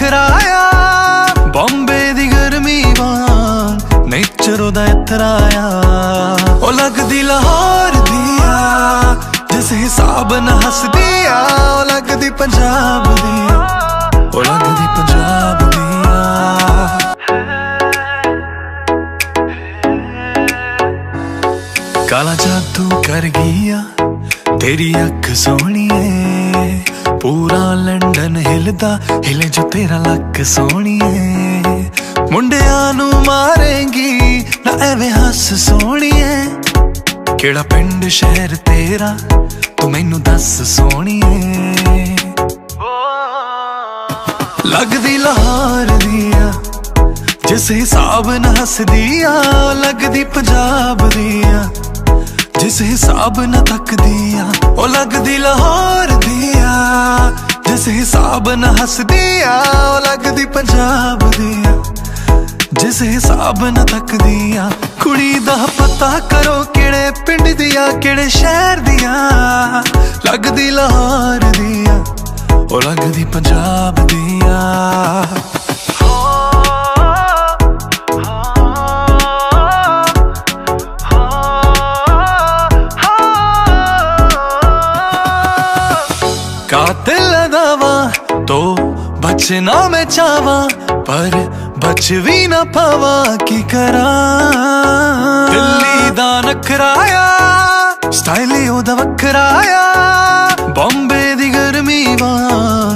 नखराया बॉम्बे दी गर्मी वांग नेचर ओदा इतराया ओ लगदी लाहौर दिया जिस हिसाब न हसदिया ओ लगदी पंजाब दिया ओ लगदी पंजाब दिया काला जादू कर गया तेरी अख सोहणीए पूरा लंडन हिलदा हिले जो तेरा लक सोहणीए मुंडियां नू मारेंगी ना एवें हस सोहणीए केड़ा पिंड शहर तेरा तू मैनू दस सोहणीए लगदी लाहौर दिया जिस हिसाब न हसदिया लगदी पंजाब दिया जिस हिसाब न तकदिया ओ लगदी लाहौर दिया जिस हिसाब न हसदिया ओ लगदी पंजाब दिया जिस हिसाब न तकदिया कुड़ी दा पता करो केड़े पिंड दिया केड़े शहर दिया लगदी लाहौर दिया ओ लगदी पंजाब दिया कातिल दावा तो बचना मैं चावा पर बच भी ना पावा की करा दिल्ली दा नखराया स्टाइल ओदा वखराया बॉम्बे दी गर्मी वां